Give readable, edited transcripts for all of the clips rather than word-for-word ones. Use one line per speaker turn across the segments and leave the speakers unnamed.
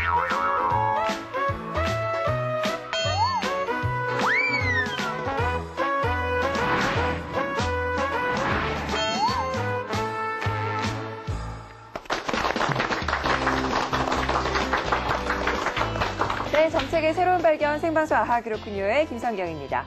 네, 정책의 새로운 발견 생방송 아하 그렇군요의 김성경입니다.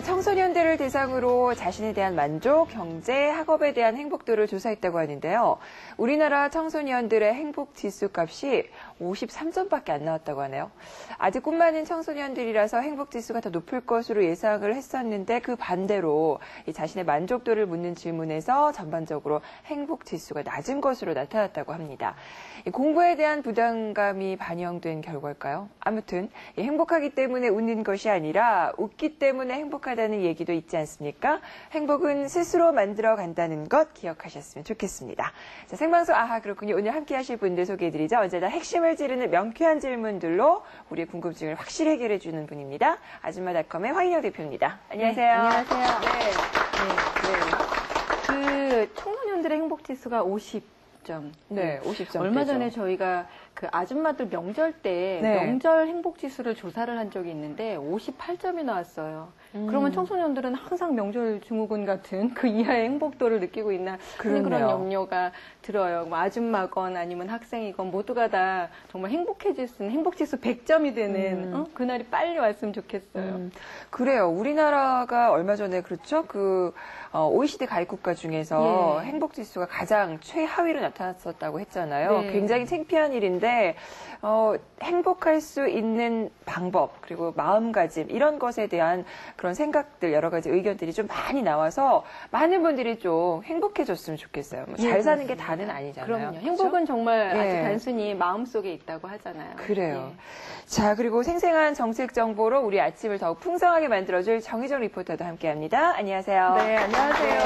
청소년들을 대상으로 자신에 대한 만족, 경제, 학업에 대한 행복도를 조사했다고 하는데요. 우리나라 청소년들의 행복 지수 값이 53점밖에 안 나왔다고 하네요. 아직 꿈 많은 청소년들이라서 행복 지수가 더 높을 것으로 예상을 했었는데 그 반대로 자신의 만족도를 묻는 질문에서 전반적으로 행복 지수가 낮은 것으로 나타났다고 합니다. 공부에 대한 부담감이 반영된 결과일까요? 아무튼 행복하기 때문에 웃는 것이 아니라 웃기 때문에 행복하다는 얘기도 있지 않습니까? 행복은 스스로 만들어 간다는 것 기억하셨으면 좋겠습니다. 자, 생방송 아하 그렇군요. 오늘 함께 하실 분들 소개해드리죠. 언제나 핵심을 찌르는 명쾌한 질문들로 우리의 궁금증을 확실히 해결해 주는 분입니다. 아줌마닷컴의 황인영 대표입니다. 안녕하세요.
네, 안녕하세요.
네.
그 청소년들의 행복 지수가 50점.
네, 50점.
얼마 전에 저희가 그 아줌마들 명절 때 명절 행복 지수를 조사를 한 적이 있는데 58점이 나왔어요. 그러면 청소년들은 항상 명절 증후군 같은 그 이하의 행복도를 느끼고 있나 그런 염려가 들어요. 뭐 아줌마건 아니면 학생이건 모두가 다 정말 행복해질 수 있는 행복지수 100점이 되는 그날이 빨리 왔으면 좋겠어요.
그래요. 우리나라가 얼마 전에 그렇죠? OECD 가입 국가 중에서 행복지수가 가장 최하위로 나타났었다고 했잖아요.
네.
굉장히 창피한 일인데 행복할 수 있는 방법 그리고 마음가짐 이런 것에 대한 그런 생각들 여러 가지 의견들이 좀 많이 나와서 많은 분들이 좀 행복해졌으면 좋겠어요. 잘 사는 게 다는 아니잖아요.
그럼요.
그렇죠?
행복은 정말 아주 단순히 마음속에 있다고 하잖아요.
그래요. 자, 그리고 생생한 정책 정보로 우리 아침을 더욱 풍성하게 만들어줄 정희정 리포터도 함께합니다. 안녕하세요.
네, 안녕하세요.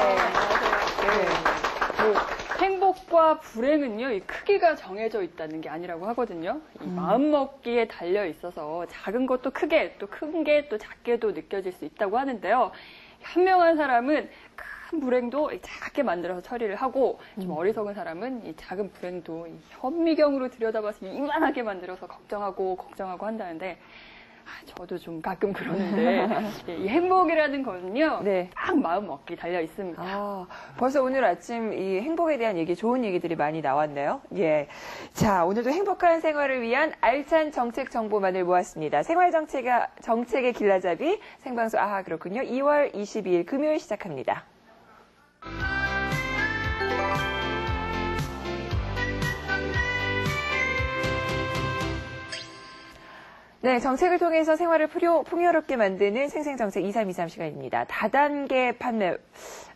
행복과 불행은요, 이 크기가 정해져 있다는 게 아니라고 하거든요. 이 마음먹기에 달려 있어서 작은 것도 크게, 또 큰 게 또 작게도 느껴질 수 있다고 하는데요. 현명한 사람은 큰 불행도 작게 만들어서 처리를 하고, 좀 어리석은 사람은 이 작은 불행도 이 현미경으로 들여다봐서 이만하게 만들어서 걱정하고 한다는데, 저도 좀 가끔 그러는데 이 행복이라는 거는요. 딱 마음 먹기 달려 있습니다.
벌써 오늘 아침 이 행복에 대한 얘기, 좋은 얘기들이 많이 나왔네요. 예. 자, 오늘도 행복한 생활을 위한 알찬 정책 정보만을 모았습니다. 정책의 길라잡이 생방송 아하 그렇군요. 2월 22일 금요일 시작합니다. 네, 정책을 통해서 생활을 풍요롭게 만드는 생생정책 2323 시간입니다. 다단계 판매,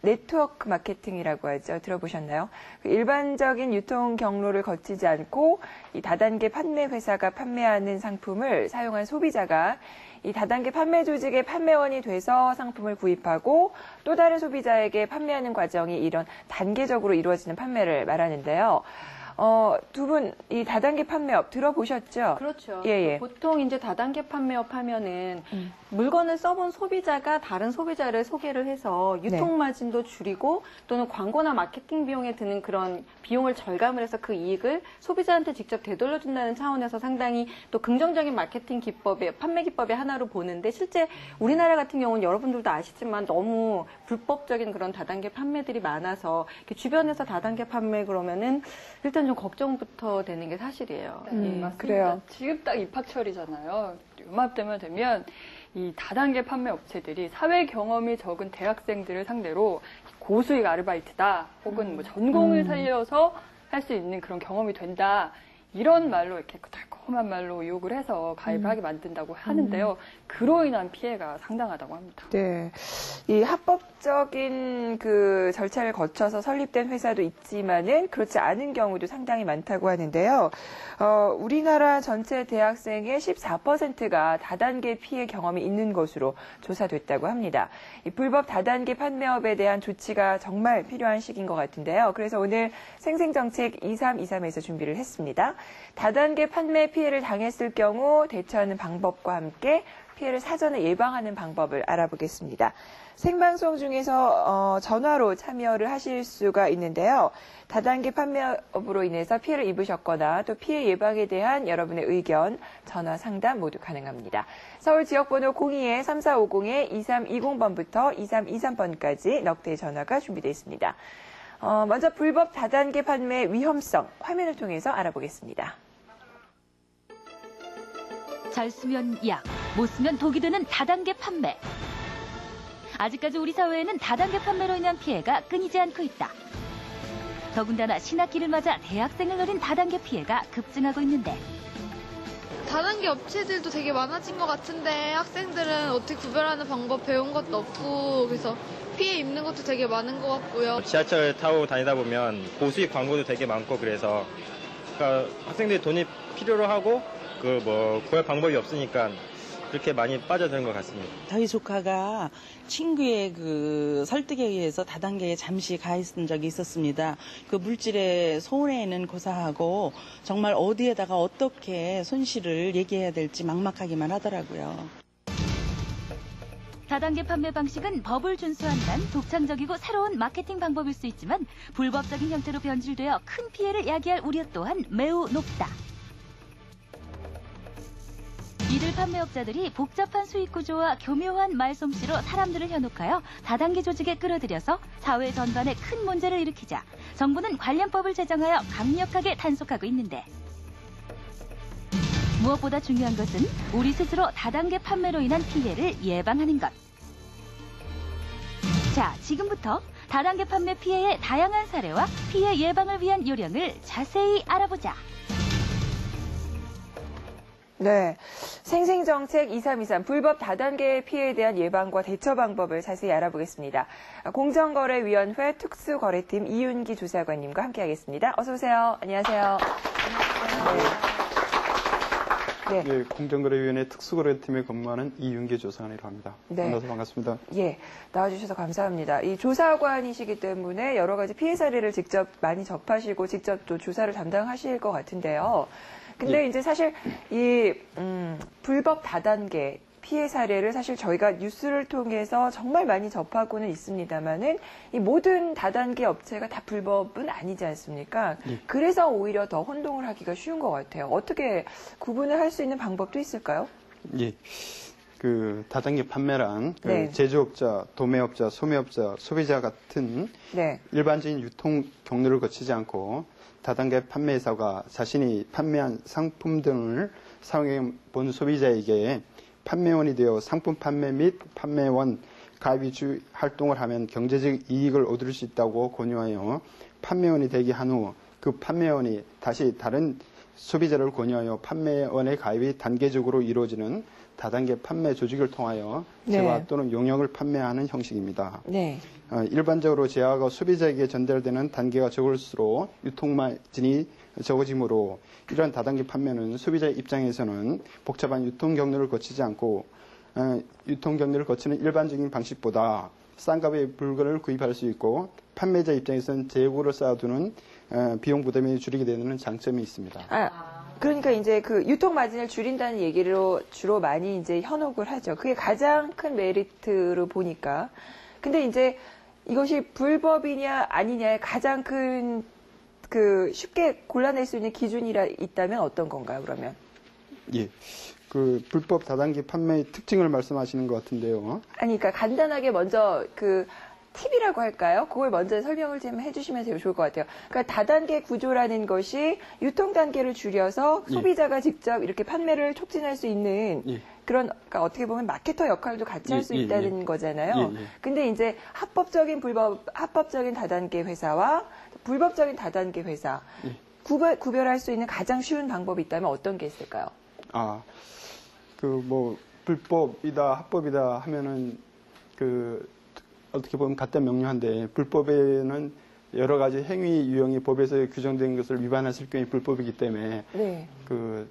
네트워크 마케팅이라고 하죠. 들어보셨나요? 일반적인 유통 경로를 거치지 않고 이 다단계 판매 회사가 판매하는 상품을 사용한 소비자가 이 다단계 판매 조직의 판매원이 돼서 상품을 구입하고 또 다른 소비자에게 판매하는 과정이 이런 단계적으로 이루어지는 판매를 말하는데요. 두 분 이 다단계 판매업 들어보셨죠?
그렇죠.
예.
보통 이제 다단계 판매업 하면은 물건을 써본 소비자가 다른 소비자를 소개를 해서 유통 마진도 줄이고 또는 광고나 마케팅 비용에 드는 그런 비용을 절감을 해서 그 이익을 소비자한테 직접 되돌려준다는 차원에서 상당히 또 긍정적인 마케팅 기법의 판매 기법의 하나로 보는데 실제 우리나라 같은 경우는 여러분들도 아시지만 너무 불법적인 그런 다단계 판매들이 많아서 주변에서 다단계 판매 그러면은 일단 좀 걱정부터 되는 게 사실이에요.
맞습니다.
그래요.
지금 딱 입학철이잖아요. 요맘때만 되면 이 다단계 판매 업체들이 사회 경험이 적은 대학생들을 상대로 고수익 아르바이트다 혹은 뭐 전공을 살려서 할 수 있는 그런 경험이 된다. 이런 말로 이렇게 달콤한 말로 유혹을 해서 가입을 하게 만든다고 하는데요. 그로 인한 피해가 상당하다고 합니다.
네. 이 합법적인 그 절차를 거쳐서 설립된 회사도 있지만은 그렇지 않은 경우도 상당히 많다고 하는데요. 우리나라 전체 대학생의 14%가 다단계 피해 경험이 있는 것으로 조사됐다고 합니다. 이 불법 다단계 판매업에 대한 조치가 정말 필요한 시기인 것 같은데요. 그래서 오늘 생생정책 2323에서 준비를 했습니다. 다단계 판매 피해를 당했을 경우 대처하는 방법과 함께 피해를 사전에 예방하는 방법을 알아보겠습니다. 생방송 중에서 전화로 참여를 하실 수가 있는데요. 다단계 판매업으로 인해서 피해를 입으셨거나 또 피해 예방에 대한 여러분의 의견, 전화 상담 모두 가능합니다. 서울 지역번호 02-3450-2320번부터 2323번까지 넉 대의 전화가 준비되어 있습니다. 먼저 불법 다단계 판매 위험성 화면을 통해서 알아보겠습니다.
잘 쓰면 약, 못 쓰면 독이 되는 다단계 판매. 아직까지 우리 사회에는 다단계 판매로 인한 피해가 끊이지 않고 있다. 더군다나 신학기를 맞아 대학생을 노린 다단계 피해가 급증하고 있는데
다단계 업체들도 되게 많아진 것 같은데 학생들은 어떻게 구별하는 방법 배운 것도 없고 그래서 피해 입는 것도 되게 많은 것 같고요.
지하철 타고 다니다 보면 고수익 광고도 되게 많고 그래서 그러니까 학생들이 돈이 필요로 하고 구할 방법이 없으니까 그렇게 많이 빠져드는 것 같습니다.
저희 조카가 친구의 설득에 의해서 다단계에 잠시 가 있은 적이 있었습니다. 그 물질의 손해는 고사하고 정말 어디에다가 어떻게 손실을 얘기해야 될지 막막하기만 하더라고요.
다단계 판매 방식은 법을 준수한 단 독창적이고 새로운 마케팅 방법일 수 있지만 불법적인 형태로 변질되어 큰 피해를 야기할 우려 또한 매우 높다. 이들 판매업자들이 복잡한 수익 구조와 교묘한 말솜씨로 사람들을 현혹하여 다단계 조직에 끌어들여서 사회 전반에 큰 문제를 일으키자 정부는 관련법을 제정하여 강력하게 단속하고 있는데 무엇보다 중요한 것은 우리 스스로 다단계 판매로 인한 피해를 예방하는 것. 자, 지금부터 다단계 판매 피해의 다양한 사례와 피해 예방을 위한 요령을 자세히 알아보자.
네. 생생정책 2323 불법 다단계 피해에 대한 예방과 대처 방법을 자세히 알아보겠습니다. 공정거래위원회 특수거래팀 이윤기 조사관님과 함께하겠습니다. 어서 오세요. 안녕하세요. 네.
네, 공정거래위원회 특수거래팀에 근무하는 이윤기 조사관이라고 합니다.
네.
만나서 반갑습니다.
예, 나와주셔서 감사합니다. 이 조사관이시기 때문에 여러 가지 피해 사례를 직접 많이 접하시고 직접 또 조사를 담당하실 것 같은데요. 근데
예.
이제 사실 이 불법 다단계 피해 사례를 사실 저희가 뉴스를 통해서 정말 많이 접하고는 있습니다만은 이 모든 다단계 업체가 다 불법은 아니지 않습니까?
예.
그래서 오히려 더 혼동을 하기가 쉬운 것 같아요. 어떻게 구분을 할 수 있는 방법도 있을까요?
예. 다단계 판매란
네.
제조업자, 도매업자, 소매업자, 소비자 같은
네.
일반적인 유통 경로를 거치지 않고 다단계 판매사가 자신이 판매한 상품 등을 사용해 본 소비자에게 판매원이 되어 상품 판매 및 판매원 가입주 활동을 하면 경제적 이익을 얻을 수 있다고 권유하여 판매원이 되게 한 후 그 판매원이 다시 다른 소비자를 권유하여 판매원의 가입이 단계적으로 이루어지는 다단계 판매 조직을 통하여 재화
네.
또는 용역을 판매하는 형식입니다.
네.
일반적으로 재화가 소비자에게 전달되는 단계가 적을수록 유통마진이 적어지므로 이러한 다단계 판매는 소비자 입장에서는 복잡한 유통 경로를 거치지 않고 유통 경로를 거치는 일반적인 방식보다 싼 값의 물건을 구입할 수 있고 판매자 입장에서는 재고를 쌓아두는 비용 부담이 줄이게 되는 장점이 있습니다.
그러니까 이제 그 유통 마진을 줄인다는 얘기로 주로 많이 이제 현혹을 하죠. 그게 가장 큰 메리트로 보니까. 근데 이제 이것이 불법이냐 아니냐의 가장 큰 쉽게 골라낼 수 있는 기준이라 있다면 어떤 건가요, 그러면?
예. 불법 다단계 판매의 특징을 말씀하시는 것 같은데요.
아니, 그러니까 간단하게 먼저 팁이라고 할까요? 그걸 먼저 설명을 좀 해주시면 좋을 것 같아요. 그러니까 다단계 구조라는 것이 유통 단계를 줄여서 소비자가 직접 이렇게 판매를 촉진할 수 있는 그런, 그러니까 어떻게 보면 마케터 역할도 같이 할 수 있다는 거잖아요. 근데 이제 합법적인 다단계 회사와 불법적인 다단계 회사 구별할 수 있는 가장 쉬운 방법이 있다면 어떤 게 있을까요?
불법이다, 합법이다 하면은 어떻게 보면 같다 명료한데 불법에는 여러 가지 행위 유형이 법에서 규정된 것을 위반했을 경우에 불법이기 때문에
네.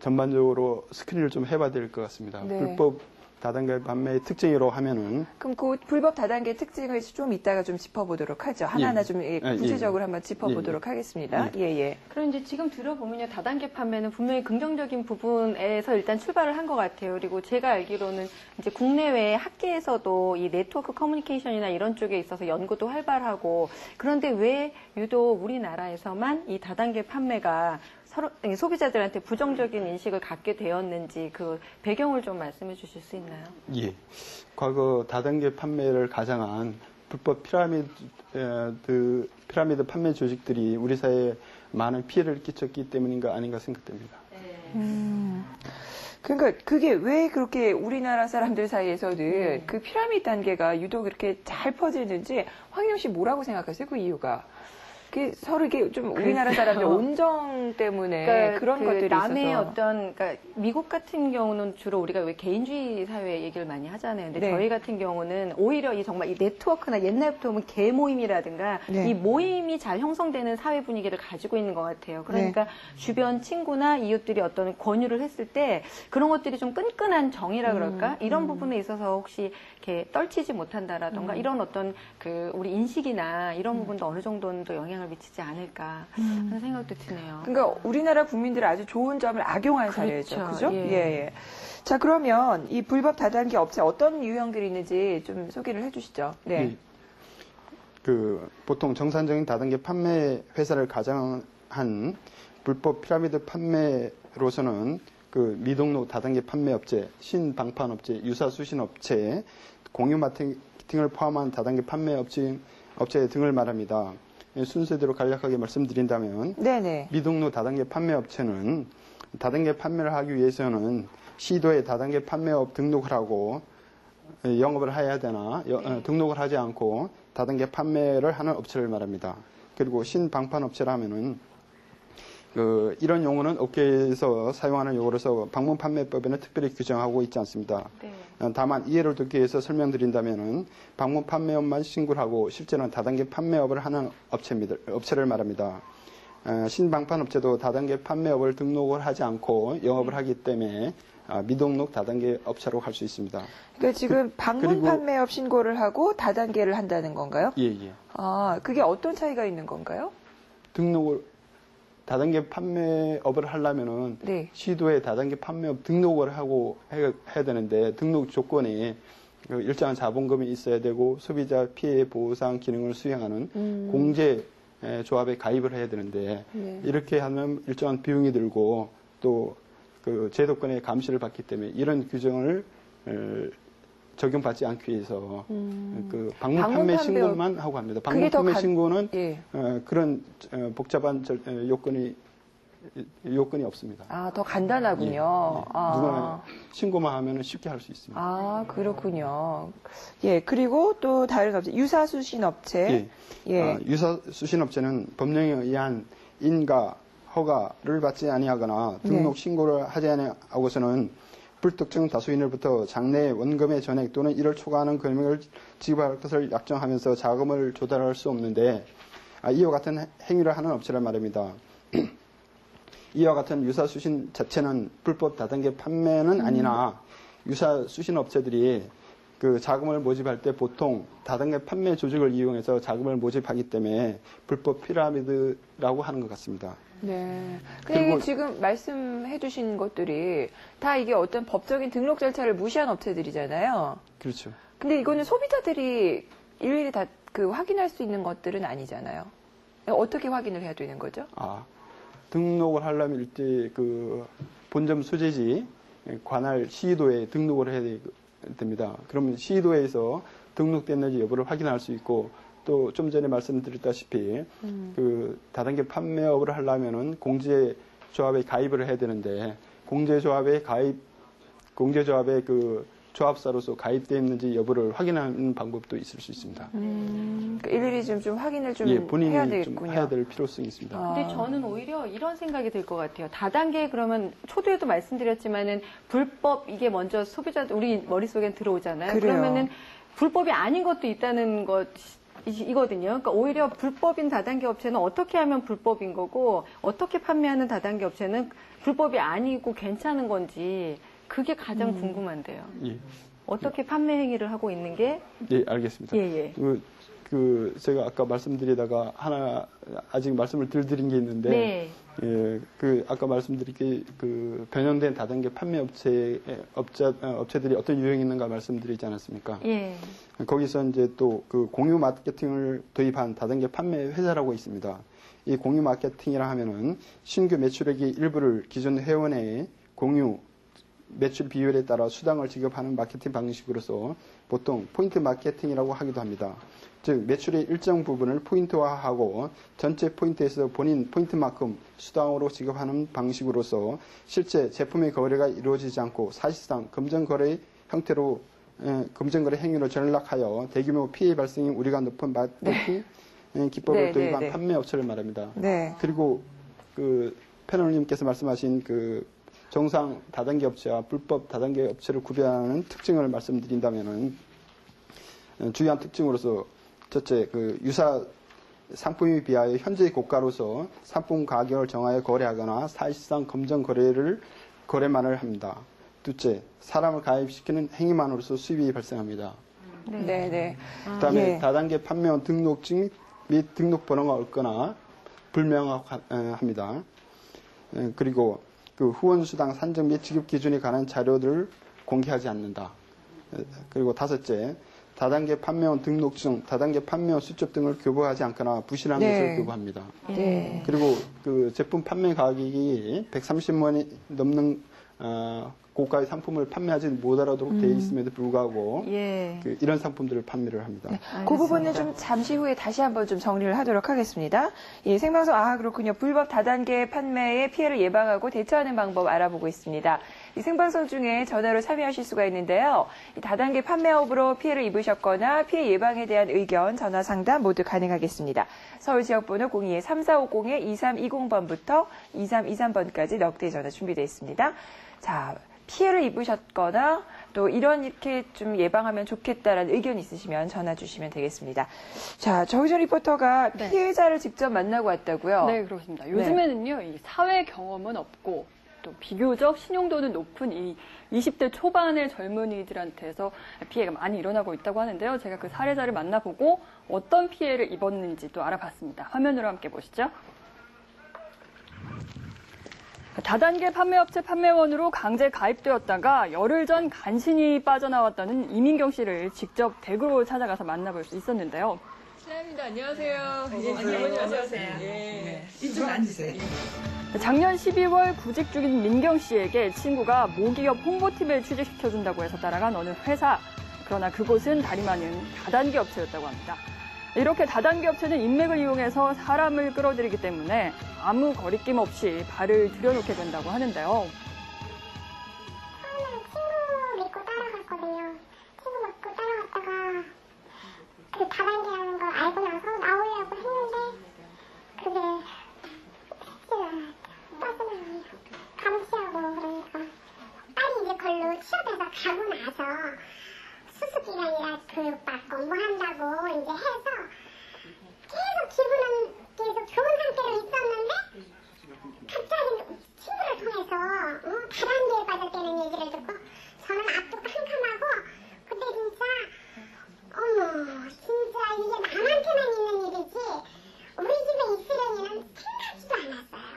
전반적으로 스크린을 좀 해봐야 될 것 같습니다.
네.
불법 다단계 판매의 특징이라고 하면은
그럼 그 불법 다단계 특징을 좀 이따가 좀 짚어보도록 하죠. 하나하나
예.
좀
예,
구체적으로
예.
한번 짚어보도록 하겠습니다. 예.
그럼 이제 지금 들어보면요, 다단계 판매는 분명히 긍정적인 부분에서 일단 출발을 한 것 같아요. 그리고 제가 알기로는 이제 국내외 학계에서도 이 네트워크 커뮤니케이션이나 이런 쪽에 있어서 연구도 활발하고, 그런데 왜 유독 우리나라에서만 이 다단계 판매가 소비자들한테 부정적인 인식을 갖게 되었는지 그 배경을 좀 말씀해 주실 수 있나요?
예. 과거 다단계 판매를 가장한 불법 피라미드 판매 조직들이 우리 사회에 많은 피해를 끼쳤기 때문인가 아닌가 생각됩니다.
그러니까 그게 왜 그렇게 우리나라 사람들 사이에서는 그 피라미드 단계가 유독 이렇게 잘 퍼지는지 황영 씨 뭐라고 생각하세요? 그 이유가? 그 서로 이게 좀 우리나라 사람들 온정 때문에
그러니까
그런
그
것들이
남의
있어서.
그러니까 미국 같은 경우는 주로 우리가 왜 개인주의 사회 얘기를 많이 하잖아요. 근데
네.
저희 같은 경우는 오히려 이 정말 이 네트워크나 옛날부터 보면 개 모임이라든가
네.
이 모임이 잘 형성되는 사회 분위기를 가지고 있는 것 같아요. 그러니까 주변 친구나 이웃들이 어떤 권유를 했을 때 그런 것들이 좀 끈끈한 정이라 그럴까? 이런 부분에 있어서 혹시 이렇게 떨치지 못한다라든가 이런 어떤 그 우리 인식이나 이런 부분도 어느 정도는 또 영향을 미치지 않을까 하는 생각도 드네요.
그러니까 우리나라 국민들의 아주 좋은 점을 악용한 사례죠.
그렇죠.
그죠?
예.
자, 그러면 이 불법 다단계 업체 어떤 유형들이 있는지 좀 소개를 해 주시죠. 네.
예. 그 보통 정상적인 다단계 판매 회사를 가장한 불법 피라미드 판매로서는 그 미등록 다단계 판매 업체, 신방판 업체, 유사 수신 업체, 공유 마케팅을 포함한 다단계 판매 업체 등을 말합니다. 순서대로 간략하게 말씀드린다면
네네.
미등록 다단계 판매 업체는 다단계 판매를 하기 위해서는 시도에 다단계 판매업 등록을 하고 영업을 해야 되나 등록을 하지 않고 다단계 판매를 하는 업체를 말합니다. 그리고 신방판 업체라면은 이런 용어는 업계에서 사용하는 용어로서 방문판매법에는 특별히 규정하고 있지 않습니다.
네.
다만 이해를 돕기 위해서 설명드린다면은 방문판매업만 신고를 하고 실제는 다단계 판매업을 하는 업체를 말합니다. 신방판 업체도 다단계 판매업을 등록을 하지 않고 영업을 하기 때문에 미등록 다단계 업체로 할 수 있습니다.
그러니까 지금 방문
그리고-
판매업 신고를 하고 다단계를 한다는 건가요?
예.
아, 그게 어떤 차이가 있는 건가요?
다단계 판매업을 하려면은
네.
시도에 다단계 판매업 등록을 하고 해야 되는데 등록 조건이 일정한 자본금이 있어야 되고 소비자 피해 보상 기능을 수행하는 공제 조합에 가입을 해야 되는데
네.
이렇게 하면 일정한 비용이 들고 또 그 제도권의 감시를 받기 때문에 이런 규정을 적용받지 않기 위해서 그 방문 판매 신고만 하고 합니다. 방문 판매 신고는
예.
그런 복잡한 요건이 없습니다.
아, 더 간단하군요. 아.
누구나 신고만 하면 쉽게 할 수 있습니다.
아, 그렇군요. 예, 그리고 또 다른 업체, 유사수신 업체. 예.
유사 수신업체는 법령에 의한 인가, 허가를 받지 아니하거나 등록 신고를 하지 아니하고서는 불특정 다수인으로부터 장래 원금의 전액 또는 이를 초과하는 금액을 지급할 것을 약정하면서 자금을 조달할 수 없는데 이와 같은 행위를 하는 업체를 말합니다. 이와 같은 유사 수신 자체는 불법 다단계 판매는 아니나 유사 수신 업체들이 그 자금을 모집할 때 보통 다단계 판매 조직을 이용해서 자금을 모집하기 때문에 불법 피라미드라고 하는 것 같습니다.
네. 근데 이게 지금 말씀해 주신 것들이 다 이게 어떤 법적인 등록 절차를 무시한 업체들이잖아요.
그렇죠.
근데 이거는 소비자들이 일일이 다 그 확인할 수 있는 것들은 아니잖아요. 어떻게 확인을 해야 되는 거죠?
등록을 하려면 일제 그 본점 소재지 관할 시도에 등록을 해야 됩니다. 그러면 시도에서 등록됐는지 여부를 확인할 수 있고 또 좀 전에 말씀드렸다시피 그 다단계 판매업을 하려면은 공제조합에 가입을 해야 되는데 공제조합의 그 조합사로서 가입되어 있는지 여부를 확인하는 방법도 있을 수 있습니다.
그러니까 일일이 좀 확인을 좀
본인이
해야
좀
되겠군요.
해야 될 필요성이 있습니다.
근데 저는 오히려 이런 생각이 들 것 같아요. 다단계 그러면 초두에도 말씀드렸지만은 불법 이게 먼저 소비자들 우리 머릿속에 들어오잖아요.
그래요.
그러면은 불법이 아닌 것도 있다는 것이거든요. 그러니까 오히려 불법인 다단계 업체는 어떻게 하면 불법인 거고 어떻게 판매하는 다단계 업체는 불법이 아니고 괜찮은 건지 그게 가장 궁금한데요.
예.
어떻게 판매 행위를 하고 있는 게?
예, 알겠습니다.
예.
제가 아까 말씀드리다가 하나 아직 말씀을 드린 게 있는데,
네.
예, 아까 말씀드린 게 변형된 다단계 판매 업체들이 어떤 유형이 있는가 말씀드리지 않았습니까?
예.
거기서 이제 또 공유 마케팅을 도입한 다단계 판매 회사라고 있습니다. 이 공유 마케팅이라 하면은 신규 매출액의 일부를 기존 회원의 공유 매출 비율에 따라 수당을 지급하는 마케팅 방식으로서 보통 포인트 마케팅이라고 하기도 합니다. 즉 매출의 일정 부분을 포인트화하고 전체 포인트에서 본인 포인트만큼 수당으로 지급하는 방식으로서 실제 제품의 거래가 이루어지지 않고 사실상 금전거래 형태로 금전거래 행위로 전락하여 대규모 피해 발생이 우려가 높은 마케팅 기법을 도입한 판매 업체를 말합니다.
네.
그리고 패널님께서 말씀하신 정상 다단계 업체와 불법 다단계 업체를 구별하는 특징을 말씀드린다면은 주요한 특징으로서 첫째, 유사 상품에 비하여 현재의 고가로서 상품 가격을 정하여 거래하거나 사실상 검정 거래만을 합니다. 둘째, 사람을 가입시키는 행위만으로서 수입이 발생합니다.
네.
그다음에
예.
다단계 판매원 등록증 및 등록번호가 없거나 불명확합니다. 그리고 후원수당 산정 및 지급 기준에 관한 자료들을 공개하지 않는다. 그리고 다섯째, 다단계 판매원 등록증, 다단계 판매원 수첩 등을 교부하지 않거나 부실한 것을 교부합니다.
네.
그리고 제품 판매 가격이 130만 원이 넘는 고가의 상품을 판매하지 못하도록 되어 있음에도 불구하고 이런 상품들을 판매를 합니다.
네. 그 부분은 좀 잠시 후에 다시 한번 좀 정리를 하도록 하겠습니다. 예, 생방송 그렇군요. 불법 다단계 판매의 피해를 예방하고 대처하는 방법 알아보고 있습니다. 이 생방송 중에 전화로 참여하실 수가 있는데요. 이 다단계 판매업으로 피해를 입으셨거나 피해 예방에 대한 의견, 전화 상담 모두 가능하겠습니다. 서울 지역번호 02-3450-2320번부터 2323번까지 넉 대 전화 준비되어 있습니다. 자, 피해를 입으셨거나 또 이렇게 좀 예방하면 좋겠다라는 의견이 있으시면 전화 주시면 되겠습니다. 자, 정희정 리포터가 피해자를 직접 만나고 왔다고요?
네, 그렇습니다. 요즘에는요, 이 사회 경험은 없고 또 비교적 신용도는 높은 이 20대 초반의 젊은이들한테서 피해가 많이 일어나고 있다고 하는데요. 제가 그 사례자를 만나보고 어떤 피해를 입었는지 또 알아봤습니다. 화면으로 함께 보시죠. 다단계 판매업체 판매원으로 강제 가입되었다가 열흘 전 간신히 빠져나왔다는 이민경 씨를 직접 댁으로 찾아가서 만나볼 수 있었는데요.
실례합니다. 안녕하세요. 안녕하세요. 예. 이쪽 앉으세요.
작년 12월 구직 중인 민경 씨에게 친구가 모기업 홍보팀에 취직시켜준다고 해서 따라간 어느 회사. 그러나 그곳은 다름아닌 다단계 업체였다고 합니다. 이렇게 다단계 업체는 인맥을 이용해서 사람을 끌어들이기 때문에 아무 거리낌 없이 발을 들여놓게 된다고 하는데요.
처음에는 친구 믿고 따라갔거든요. 친구 믿고 따라갔다가 그 다단계라는 걸 알고 나서 나오려고 했는데 그게 쉽지가 않았어요. 빠져나가요. 감시하고 그러니까 빨리 이제 걸로 취업해서 가고 나서 수습기간이라 교육받고 뭐 한다고 이제 해서 계속 기분은 계속 좋은 상태로 있었는데 갑자기 친구를 통해서 다단계에 빠졌다는 얘기를 듣고 저는 앞도 캄캄하고 그때 진짜 어머 진짜 이게 남한테만 있는 일이지 우리 집에 있으려니는 생각지도 않았어요.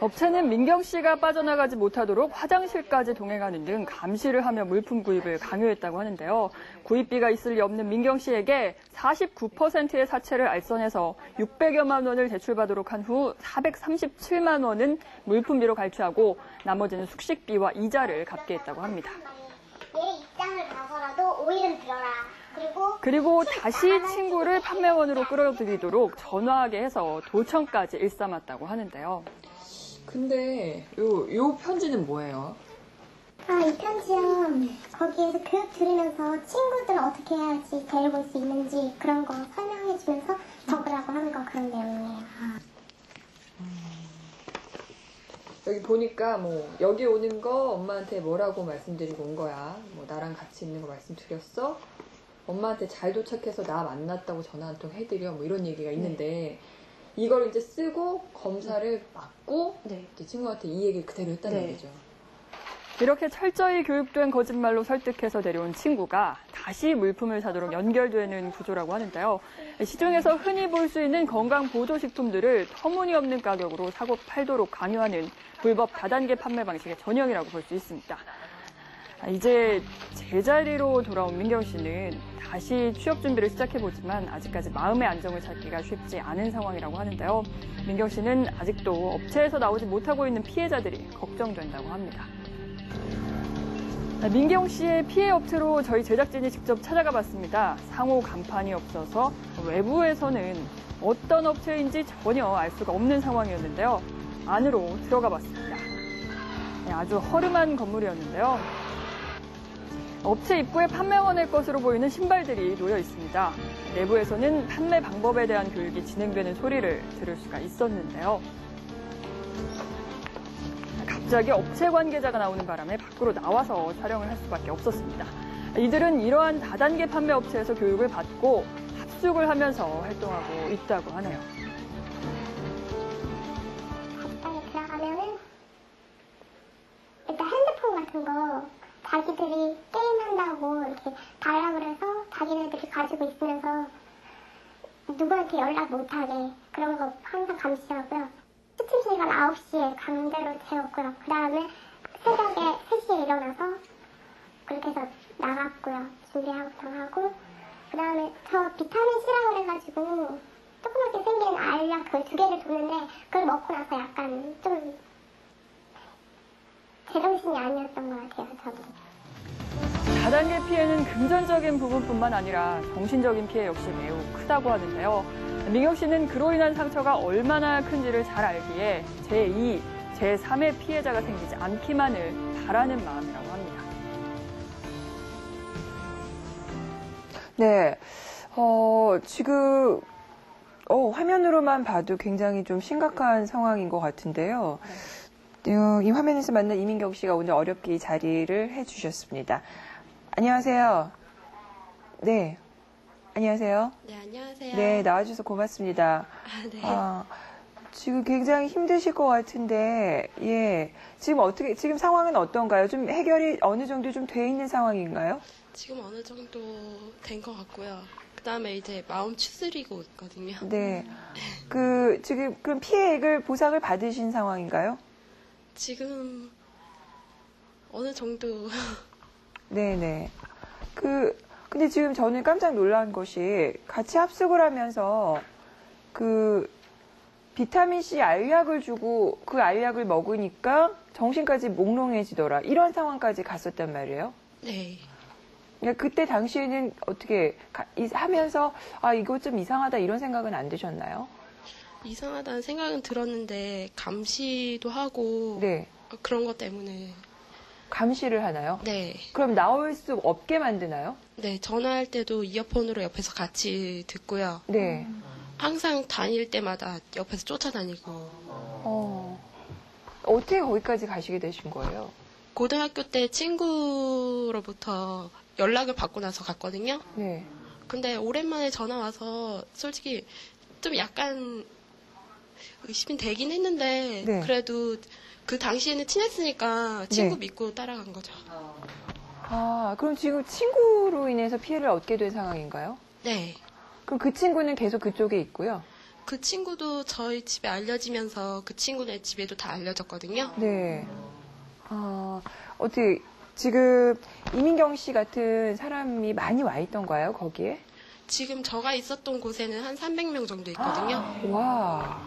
업체는 민경 씨가 빠져나가지 못하도록 화장실까지 동행하는 등 감시를 하며 물품 구입을 강요했다고 하는데요. 구입비가 있을 리 없는 민경 씨에게 49%의 사채를 알선해서 600여만 원을 대출받도록 한 후 437만 원은 물품비로 갈취하고 나머지는 숙식비와 이자를 갚게 했다고 합니다.
내 입장을 봐서라도 오일은 들어라.
그리고 다시 친구를 판매원으로 끌어들이도록 전화하게 해서 도청까지 일삼았다고 하는데요.
근데 요 편지는 뭐예요?
이 편지요. 거기에서 교육 들으면서 친구들 어떻게 해야지 데리고 올 수 있는지 그런 거 설명해주면서 적으라고 하는 건 그런 내용이에요.
여기 보니까 여기 오는 거 엄마한테 뭐라고 말씀드리고 온 거야. 나랑 같이 있는 거 말씀드렸어? 엄마한테 잘 도착해서 나 만났다고 전화 한 통 해드려. 이런 얘기가 있는데 이걸 이제 쓰고 검사를 받고 이제 친구한테 이 얘기를 그대로 했다는 얘기죠.
이렇게 철저히 교육된 거짓말로 설득해서 데려온 친구가 다시 물품을 사도록 연결되는 구조라고 하는데요. 시중에서 흔히 볼 수 있는 건강보조식품들을 터무니없는 가격으로 사고 팔도록 강요하는 불법 다단계 판매 방식의 전형이라고 볼 수 있습니다. 이제 제자리로 돌아온 민경 씨는 다시 취업 준비를 시작해보지만 아직까지 마음의 안정을 찾기가 쉽지 않은 상황이라고 하는데요. 민경 씨는 아직도 업체에서 나오지 못하고 있는 피해자들이 걱정된다고 합니다. 민경 씨의 피해 업체로 저희 제작진이 직접 찾아가 봤습니다. 상호 간판이 없어서 외부에서는 어떤 업체인지 전혀 알 수가 없는 상황이었는데요. 안으로 들어가 봤습니다. 아주 허름한 건물이었는데요. 업체 입구에 판매원의 것으로 보이는 신발들이 놓여 있습니다. 내부에서는 판매 방법에 대한 교육이 진행되는 소리를 들을 수가 있었는데요. 갑자기 업체 관계자가 나오는 바람에 밖으로 나와서 촬영을 할 수밖에 없었습니다. 이들은 이러한 다단계 판매 업체에서 교육을 받고 합숙을 하면서 활동하고 있다고 하네요.
식당에 들어가면은 일단 핸드폰 같은 거 자기들이 게임한다고 이렇게 달라고 그래서 자기네들이 가지고 있으면서 누구한테 연락 못하게 그런 거 항상 감시하고요. 수침 시간 9시에 강제로 재웠고요. 그 다음에 새벽에 3시에 일어나서 그렇게 해서 나갔고요. 준비하고 하고 그 다음에 저 비타민 C라고 그래가지고 조그맣게 생긴 알약 그 2개를 줬는데 그걸 먹고 나서 약간 좀 제정신이 아니었던 것 같아요. 저도.
다단계 피해는 금전적인 부분뿐만 아니라 정신적인 피해 역시 매우 크다고 하는데요. 민경 씨는 그로 인한 상처가 얼마나 큰지를 잘 알기에 제2, 제3의 피해자가 생기지 않기만을 바라는 마음이라고 합니다.
네, 지금 화면으로만 봐도 굉장히 좀 심각한 상황인 것 같은데요. 이 화면에서 만난 이민경 씨가 오늘 어렵게 이 자리를 해주셨습니다. 안녕하세요. 네. 안녕하세요.
네, 안녕하세요.
네, 나와주셔서 고맙습니다.
네.
지금 굉장히 힘드실 것 같은데, 예. 지금 상황은 어떤가요? 좀 해결이 어느 정도 좀 돼 있는 상황인가요?
지금 어느 정도 된 것 같고요. 그 다음에 이제 마음 추스리고 있거든요.
네. 지금, 그럼 피해액을 보상을 받으신 상황인가요?
지금 어느 정도.
네네. 근데 지금 저는 깜짝 놀란 것이 같이 합숙을 하면서 비타민C 알약을 주고 그 알약을 먹으니까 정신까지 몽롱해지더라. 이런 상황까지 갔었단 말이에요.
네.
그러니까 그때 당시에는 어떻게 하면서 이거 좀 이상하다 이런 생각은 안 드셨나요?
이상하다는 생각은 들었는데 감시도 하고
네.
그런 것 때문에.
감시를 하나요?
네.
그럼 나올 수 없게 만드나요?
네, 전화할 때도 이어폰으로 옆에서 같이 듣고요.
네.
항상 다닐 때마다 옆에서 쫓아다니고.
어떻게 거기까지 가시게 되신 거예요?
고등학교 때 친구로부터 연락을 받고 나서 갔거든요.
네.
근데 오랜만에 전화 와서 솔직히 좀 약간 의심이 되긴 했는데
네.
그래도 그 당시에는 친했으니까 친구
네.
믿고 따라간 거죠.
그럼 지금 친구로 인해서 피해를 얻게 된 상황인가요?
네.
그럼 그 친구는 계속 그쪽에 있고요?
그 친구도 저희 집에 알려지면서 그 친구네 집에도 다 알려졌거든요.
네. 어떻게, 지금 이민경 씨 같은 사람이 많이 와 있던가요, 거기에?
지금 저가 있었던 곳에는 한 300명 정도 있거든요.
와.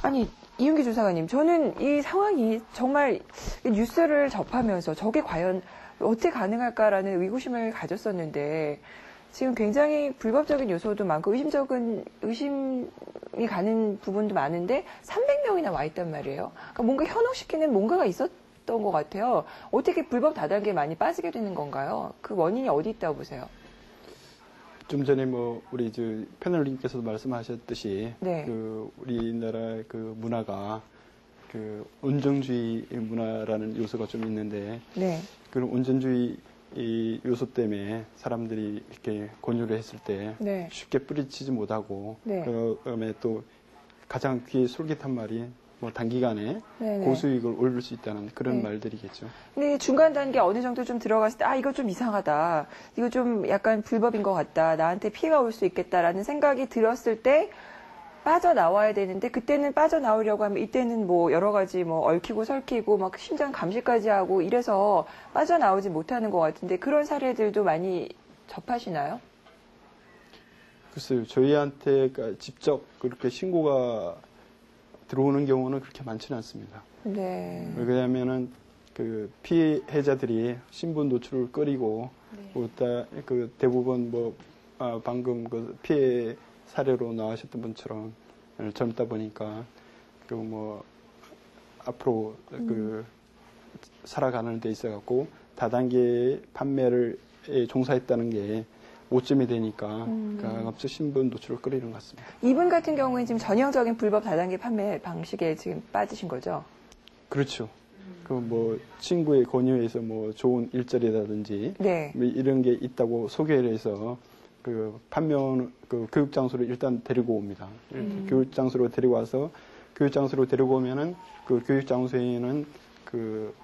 아니, 이윤기 조사관님, 저는 이 상황이 정말 뉴스를 접하면서 저게 과연 어떻게 가능할까라는 의구심을 가졌었는데 지금 굉장히 불법적인 요소도 많고 의심이 가는 부분도 많은데 300명이나 와 있단 말이에요. 그러니까 뭔가 현혹시키는 뭔가가 있었던 것 같아요. 어떻게 불법 다단계에 많이 빠지게 되는 건가요? 그 원인이 어디 있다고 보세요?
좀 전에 우리 패널님께서도 말씀하셨듯이
네.
우리나라 문화가 온정주의 문화라는 요소가 좀 있는데
네.
그런 온정주의 이 요소 때문에 사람들이 이렇게 권유를 했을 때
네.
쉽게 뿌리치지 못하고
네.
그다음에 또 가장 귀에 솔깃한 말이 뭐 단기간에
네네.
고수익을 올릴 수 있다는 그런
네.
말들이겠죠.
근데 중간 단계 어느 정도 좀 들어갔을 때, 아, 이거 좀 이상하다. 이거 좀 약간 불법인 것 같다. 나한테 피해가 올 수 있겠다라는 생각이 들었을 때 빠져나와야 되는데, 그때는 빠져나오려고 하면 이때는 뭐 여러 가지 뭐 얽히고 설키고 막 심장 감시까지 하고 이래서 빠져나오지 못하는 것 같은데, 그런 사례들도 많이 접하시나요?
글쎄요, 저희한테 직접 그렇게 신고가 들어오는 경우는 그렇게 많지는 않습니다.
네.
왜냐하면은 그 피해자들이 신분 노출을 꺼리고 그 대부분 뭐 방금 그 피해 사례로 나오셨던 분처럼 젊다 보니까 그 뭐 앞으로 그 살아가는 데 있어 갖고 다단계 판매를 종사했다는 게 오점이 되니까 가급적 신분 노출을 꺼리는 것 같습니다.
이분 같은 경우는 지금 전형적인 불법 다단계 판매 방식에 지금 빠지신 거죠?
그렇죠. 그 뭐 친구의 권유에서 뭐 좋은 일자리라든지
네.
뭐 이런 게 있다고 소개를 해서 그 판매원 그 교육 장소로 일단 데리고 옵니다. 교육 장소로 데리고 와서 교육 장소로 데리고 오면은 그 교육 장소에는 그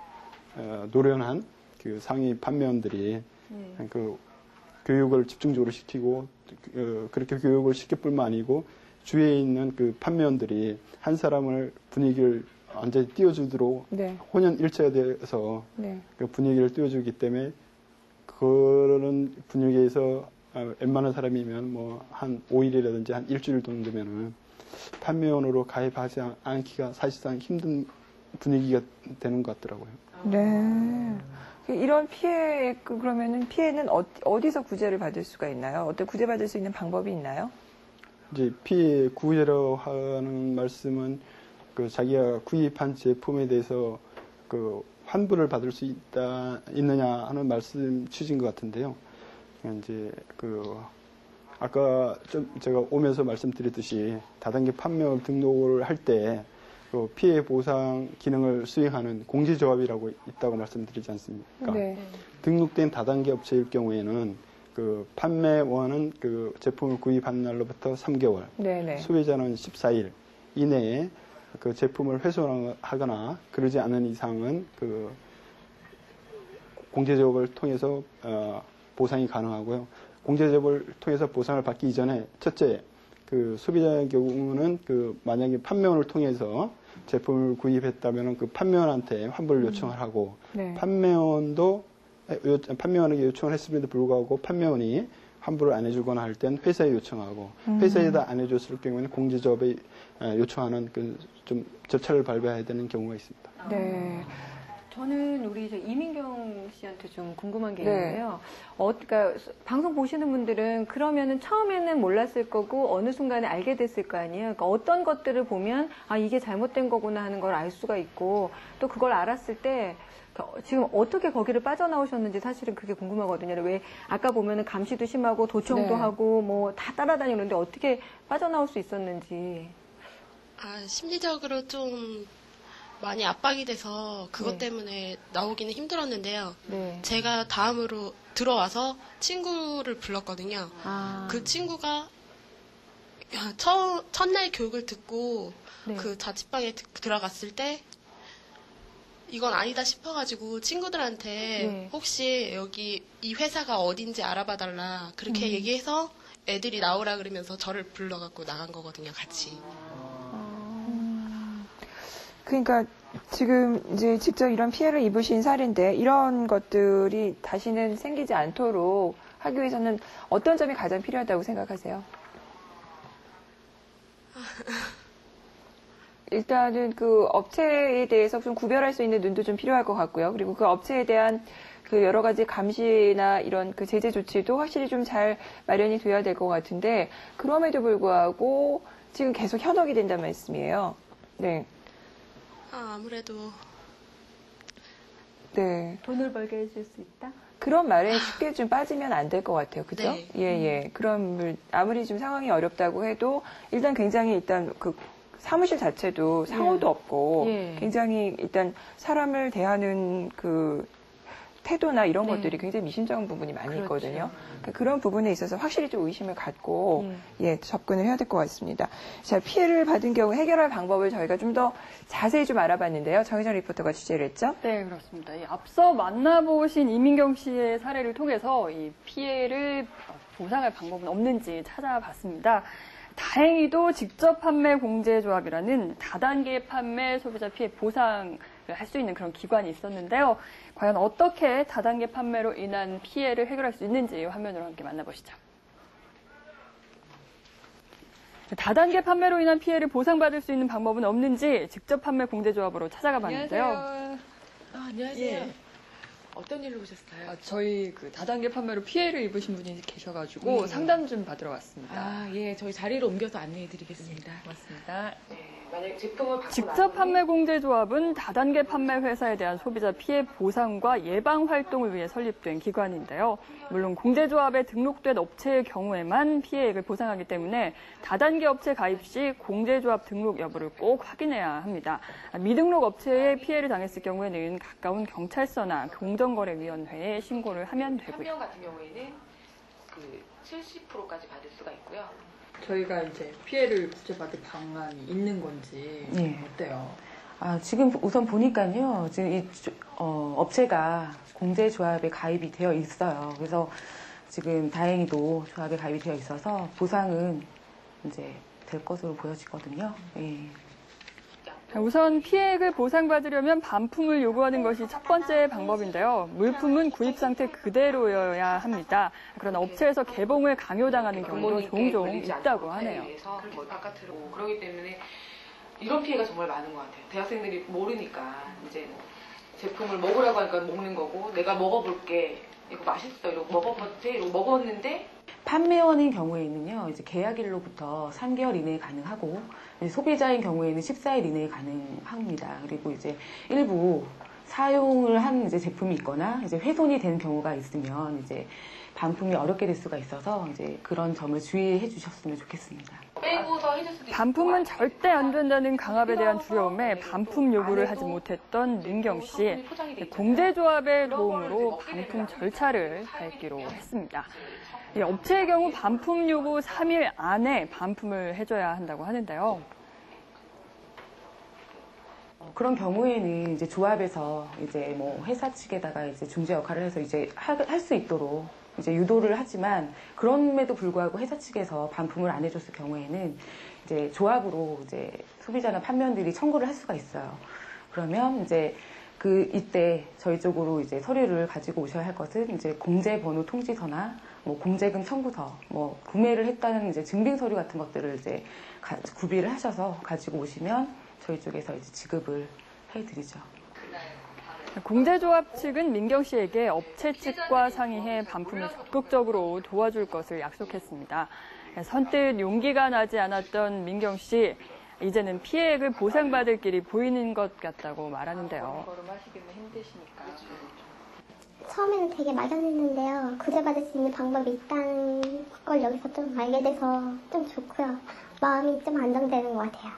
노련한 그 상위 판매원들이 그 교육을 집중적으로 시키고 그렇게 교육을 시킬 뿐만 아니고 주위에 있는 그 판매원들이 한 사람을 분위기를 완전히 띄워주도록
네.
혼연일체가 돼서
네.
그 분위기를 띄워주기 때문에 그런 분위기에서 웬만한 사람이면 뭐 한 5일이라든지 한 일주일 정도면은 판매원으로 가입하지 않기가 사실상 힘든 분위기가 되는 것 같더라고요.
네. 이런 피해, 그러면은 피해는 어디서 구제를 받을 수가 있나요? 어떤 구제받을 수 있는 방법이 있나요?
이제 피해 구제라고 하는 말씀은 그 자기가 구입한 제품에 대해서 그 환불을 받을 수 있느냐 하는 말씀 취지인 것 같은데요. 이제 그 아까 좀 제가 오면서 말씀드렸듯이 다단계 판매업 등록을 할 때 그 피해 보상 기능을 수행하는 공제조합이라고 있다고 말씀드리지 않습니까?
네.
등록된 다단계 업체일 경우에는 그 판매원은 그 제품을 구입한 날로부터 3개월,
네네.
소비자는 14일 이내에 그 제품을 훼손하거나 그러지 않은 이상은 그 공제조합을 통해서 보상이 가능하고요. 공제조합을 통해서 보상을 받기 이전에 첫째, 그 소비자의 경우는 그 만약에 판매원을 통해서 제품을 구입했다면 그 판매원한테 환불을 요청을 하고
네.
판매원에게 요청을 했음에도 불구하고 판매원이 환불을 안 해주거나 할 땐 회사에 요청하고 회사에다 안 해줬을 경우에는 공제조합에 요청하는 그 좀 절차를 밟아야 되는 경우가 있습니다.
네. 저는 우리 이제 이민경 씨한테 좀 궁금한 게
네.
있는데요. 그러니까 방송 보시는 분들은 그러면은 처음에는 몰랐을 거고 어느 순간에 알게 됐을 거 아니에요. 그러니까 어떤 것들을 보면 아 이게 잘못된 거구나 하는 걸 알 수가 있고 또 그걸 알았을 때 지금 어떻게 거기를 빠져나오셨는지 사실은 그게 궁금하거든요. 왜 아까 보면은 감시도 심하고 도청도
네.
하고 뭐 다 따라다니는데 어떻게 빠져나올 수 있었는지.
심리적으로 좀 많이 압박이 돼서 그것
네.
때문에 나오기는 힘들었는데요.
네.
제가 다음으로 들어와서 친구를 불렀거든요.
아.
그 친구가 첫날 교육을 듣고
네.
그 자취방에 들어갔을 때 이건 아니다 싶어가지고 친구들한테
네.
혹시 여기 이 회사가 어딘지 알아봐달라 그렇게 얘기해서 애들이 나오라 그러면서 저를 불러갖고 나간 거거든요, 같이.
그러니까 지금 이제 직접 이런 피해를 입으신 사례인데 이런 것들이 다시는 생기지 않도록 하기 위해서는 어떤 점이 가장 필요하다고 생각하세요? 일단은 그 업체에 대해서 좀 구별할 수 있는 눈도 좀 필요할 것 같고요. 그리고 그 업체에 대한 그 여러 가지 감시나 이런 그 제재 조치도 확실히 좀 잘 마련이 돼야 될 것 같은데 그럼에도 불구하고 지금 계속 현혹이 된다는 말씀이에요. 네.
아무래도
네.
돈을 벌게 해줄 수 있다?
그런 말에 쉽게 좀 빠지면 안 될 것 같아요. 그죠?
네.
예. 그럼 아무리 좀 상황이 어렵다고 해도 일단 굉장히 일단 그 사무실 자체도 상호도 없고
예.
굉장히 일단 사람을 대하는 그 태도나 이런
네.
것들이 굉장히 미심쩍은 부분이 많이
그렇죠.
있거든요. 그러니까 그런 부분에 있어서 확실히 좀 의심을 갖고 예, 접근을 해야 될 것 같습니다. 자, 피해를 받은 경우 해결할 방법을 저희가 좀 더 자세히 좀 알아봤는데요. 정희정 리포터가 취재를 했죠.
네, 그렇습니다. 이 앞서 만나보신 이민경 씨의 사례를 통해서 이 피해를 보상할 방법은 없는지 찾아봤습니다. 다행히도 직접 판매 공제조합이라는 다단계 판매 소비자 피해 보상을 할 수 있는 그런 기관이 있었는데요. 과연 어떻게 다단계 판매로 인한 피해를 해결할 수 있는지 화면으로 함께 만나보시죠. 다단계 판매로 인한 피해를 보상받을 수 있는 방법은 없는지 직접 판매 공제조합으로 찾아가 봤는데요.
안녕하세요.
안녕하세요.
예.
어떤 일로 오셨어요?
저희 그 다단계 판매로 피해를 입으신 분이 계셔가지고 상담 좀 받으러 왔습니다.
예, 저희 자리로 옮겨서 안내해드리겠습니다.
고맙습니다.
만약 제품을 받고
직접 판매 공제조합은 다단계 판매 회사에 대한 소비자 피해 보상과 예방 활동을 위해 설립된 기관인데요. 물론 공제조합에 등록된 업체의 경우에만 피해액을 보상하기 때문에 다단계 업체 가입 시 공제조합 등록 여부를 꼭 확인해야 합니다. 미등록 업체에 피해를 당했을 경우에는 가까운 경찰서나 공정거래위원회에 신고를 하면 되고요.
판매원 같은 경우에는 그 70%까지 받을 수가 있고요.
저희가 이제 피해를 구제받을 방안이 있는 건지
예.
어때요?
지금 우선 보니까요, 지금 이 업체가 공제조합에 가입이 되어 있어요. 그래서 지금 다행히도 조합에 가입이 되어 있어서 보상은 이제 될 것으로 보여지거든요. 예.
우선 피해액을 보상받으려면 반품을 요구하는 것이 첫 번째 방법인데요. 물품은 구입 상태 그대로여야 합니다. 그러나 업체에서 개봉을 강요당하는 경우도 종종 있다고 하네요.
바깥으로 그러기 때문에 이런 피해가 정말 많은 것 같아요. 대학생들이 모르니까 이제 제품을 먹으라고 하니까 먹는 거고, 내가 먹어볼게, 이거 맛있어, 이러고 먹어봤지, 이러고 먹었는데. 판매원인 경우에는요, 이제 계약일로부터 3개월 이내에 가능하고, 소비자인 경우에는 14일 이내에 가능합니다. 그리고 이제 일부 사용을 한 이제 제품이 있거나 이제 훼손이 된 경우가 있으면 이제 반품이 어렵게 될 수가 있어서 이제 그런 점을 주의해 주셨으면 좋겠습니다.
반품은 절대 안 된다는 강압에 대한 두려움에 반품 요구를 하지 못했던 민경 씨. 공제조합의 도움으로 반품 절차를 밟기로 했습니다. 업체의 경우 반품 요구 3일 안에 반품을 해줘야 한다고 하는데요.
그런 경우에는 이제 조합에서 이제 뭐 회사 측에다가 이제 중재 역할을 해서 이제 할 수 있도록 이제 유도를 하지만, 그럼에도 불구하고 회사 측에서 반품을 안 해줬을 경우에는 이제 조합으로 이제 소비자나 판매원들이 청구를 할 수가 있어요. 그러면 이제 이때 저희 쪽으로 이제 서류를 가지고 오셔야 할 것은 이제 공제번호 통지서나 뭐 공제금 청구서, 뭐 구매를 했다는 이제 증빙 서류 같은 것들을 이제 구비를 하셔서 가지고 오시면 저희 쪽에서 이제 지급을 해드리죠.
공제조합 측은 민경 씨에게 업체 측과 상의해 반품을 적극적으로 도와줄 것을 약속했습니다. 선뜻 용기가 나지 않았던 민경 씨, 이제는 피해액을 보상받을 길이 보이는 것 같다고 말하는데요.
처음에는 되게 막연했는데요. 구제받을 수 있는 방법이 있다는 걸 여기서 좀 알게 돼서 좀 좋고요. 마음이 좀 안정되는 것 같아요.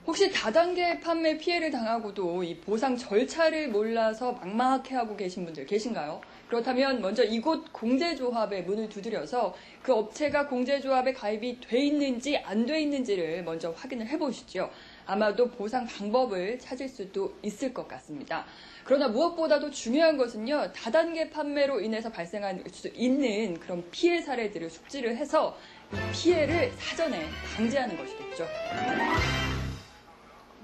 혹시 다단계 판매 피해를 당하고도 이 보상 절차를 몰라서 막막해하고 계신 분들 계신가요? 그렇다면 먼저 이곳 공제조합에 문을 두드려서 그 업체가 공제조합에 가입이 돼 있는지 안 돼 있는지를 먼저 확인을 해보시죠. 아마도 보상 방법을 찾을 수도 있을 것 같습니다. 그러나 무엇보다도 중요한 것은요, 다단계 판매로 인해서 발생할 수 있는 그런 피해 사례들을 숙지를 해서 이 피해를 사전에 방지하는 것이겠죠.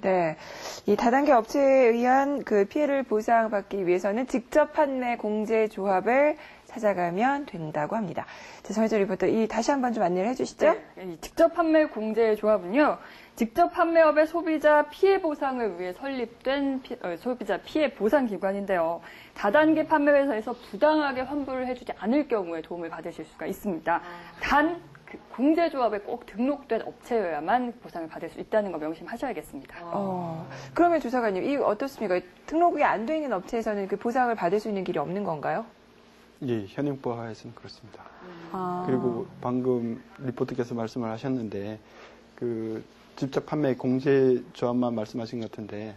네. 이 다단계 업체에 의한 그 피해를 보상받기 위해서는 직접 판매 공제조합을 찾아가면 된다고 합니다. 자, 정혜정 리포터, 다시 한번 좀 안내를 해주시죠.
네, 이 직접 판매 공제조합은요, 직접 판매업의 소비자 피해 보상을 위해 설립된 소비자 피해 보상 기관인데요. 다단계 판매 회사에서 부당하게 환불을 해주지 않을 경우에 도움을 받으실 수가 있습니다. 단 공제조합에 꼭 등록된 업체여야만 보상을 받을 수 있다는 거 명심하셔야겠습니다.
그러면 조사관님, 이 어떻습니까? 등록이 안 돼 있는 업체에서는 그 보상을 받을 수 있는 길이 없는 건가요?
예, 현행법 하에서는 그렇습니다. 그리고 방금 리포터께서 말씀을 하셨는데, 직접 판매 공제조합만 말씀하신 것 같은데,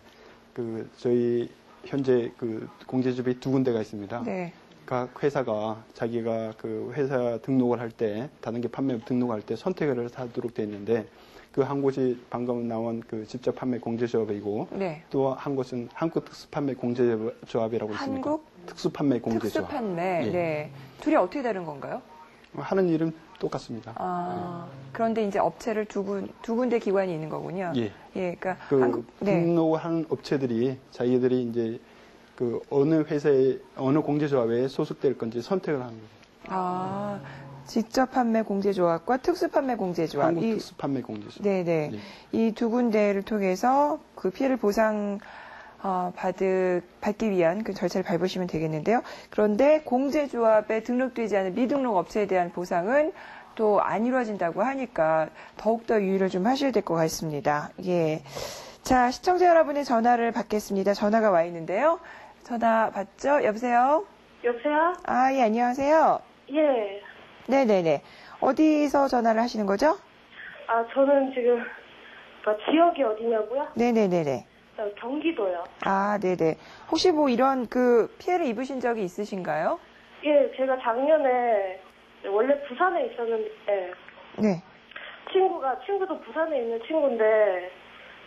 저희 현재 그 공제조합이 2군데가 있습니다.
네.
각 회사가 자기가 그 회사 등록을 할 때, 다단계 판매업 등록할 때 선택을 하도록 되어 있는데, 그 한 곳이 방금 나온 그 직접 판매 공제조합이고,
네.
또 한 곳은 한국 특수판매 공제조합이라고 있습니다.
한국
특수판매 공제조합.
특수판매.
예.
네. 둘이 어떻게 다른 건가요?
하는 일은 똑같습니다.
그런데 이제 업체를 두 군데 기관이 있는 거군요.
예.
예, 그러니까
그
네.
등록한 업체들이 자기들이 이제 그 어느 회사에 어느 공제조합에 소속될 건지 선택을 하는 거예요.
직접 판매 공제조합과 특수 판매 공제조합.
한국 특수 판매 공제조합.
네네.
예.
이 두 군데를 통해서 그 피해를 받기 위한 그 절차를 밟으시면 되겠는데요. 그런데 공제조합에 등록되지 않은 미등록 업체에 대한 보상은 또 안 이루어진다고 하니까 더욱더 유의를 좀 하셔야 될 것 같습니다. 예. 자, 시청자 여러분의 전화를 받겠습니다. 전화가 와 있는데요. 전화 받죠? 여보세요?
여보세요?
예, 안녕하세요.
예.
네네네. 어디서 전화를 하시는 거죠?
저는 지금, 지역이 어디냐고요?
네네네네.
경기도요.
네네. 혹시 뭐 이런 그 피해를 입으신 적이 있으신가요?
예, 제가 작년에, 원래 부산에 있었는데,
네.
친구도 부산에 있는 친구인데,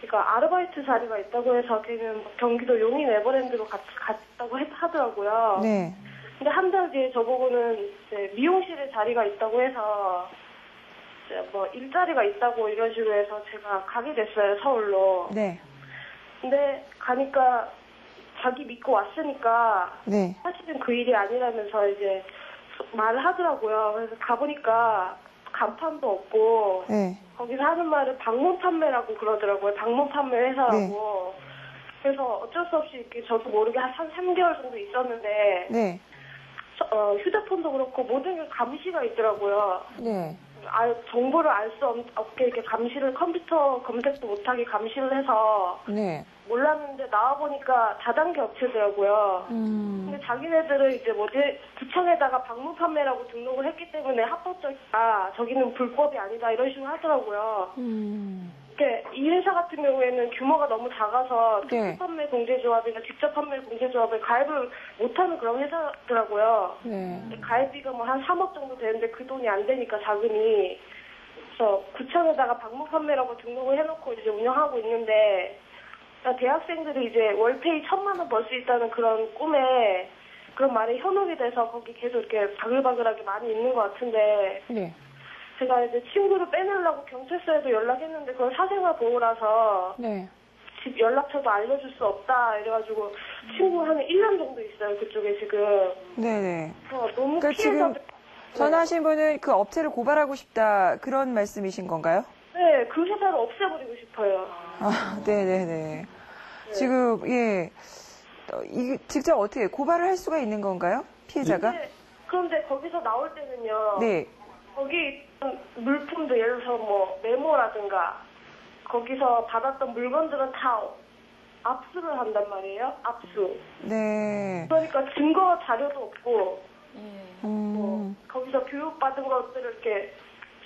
그러니까 아르바이트 자리가 있다고 해서 걔는 경기도 용인 에버랜드로 갔다고 하더라고요.
네.
근데 한 달 뒤에 저보고는 이제 미용실에 자리가 있다고 해서 이제 뭐 일자리가 있다고 이런 식으로 해서 제가 가게 됐어요, 서울로.
네.
근데 가니까 자기 믿고 왔으니까
네.
사실은 그 일이 아니라면서 이제 말을 하더라고요. 그래서 가보니까 간판도 없고
네.
거기서 하는 말은 방문 판매라고 그러더라고요. 방문 판매 회사라고. 그래서 어쩔 수 없이 이렇게 저도 모르게 한 3개월 정도 있었는데
네.
휴대폰도 그렇고 모든 게 감시가 있더라고요.
네.
정보를 알 수 없게 이렇게 감시를 컴퓨터 검색도 못하게 감시를 해서
네.
몰랐는데 나와보니까 다단계 업체더라고요. 근데 자기네들은 이제 구청에다가 방문 판매라고 등록을 했기 때문에 합법적이다. 저기는 불법이 아니다. 이런 식으로 하더라고요. 이 회사 같은 경우에는 규모가 너무 작아서
네.
특수판매 공제조합이나 직접 판매 공제조합에 가입을 못하는 그런 회사더라고요.
네.
가입비가 뭐 한 3억 정도 되는데 그 돈이 안 되니까 자금이. 그래서 구청에다가 방문 판매라고 등록을 해놓고 이제 운영하고 있는데 대학생들이 이제 월페이 1,000만 원 벌 수 있다는 그런 꿈에 그런 말에 현혹이 돼서 거기 계속 이렇게 바글바글하게 많이 있는 것 같은데.
네.
제가 이제 친구를 빼내려고 경찰서에도 연락했는데 그건 사생활 보호라서
네.
집 연락처도 알려줄 수 없다 이래가지고 친구 한 1년 정도 있어요 그쪽에 지금.
네네.
너무
그러니까
피해서.
지금 전화하신 분은 그 업체를 고발하고 싶다 그런 말씀이신 건가요?
네, 그 회사를 없애버리고 싶어요.
네네네. 지금 이게 직접 어떻게 고발을 할 수가 있는 건가요? 피해자가?
그런데 거기서 나올 때는요.
네.
거기 물품도 예를 들어서 뭐 메모라든가 거기서 받았던 물건들은 다 압수를 한단 말이에요. 압수.
네.
그러니까 증거 자료도 없고 뭐 거기서 교육받은 것들을 이렇게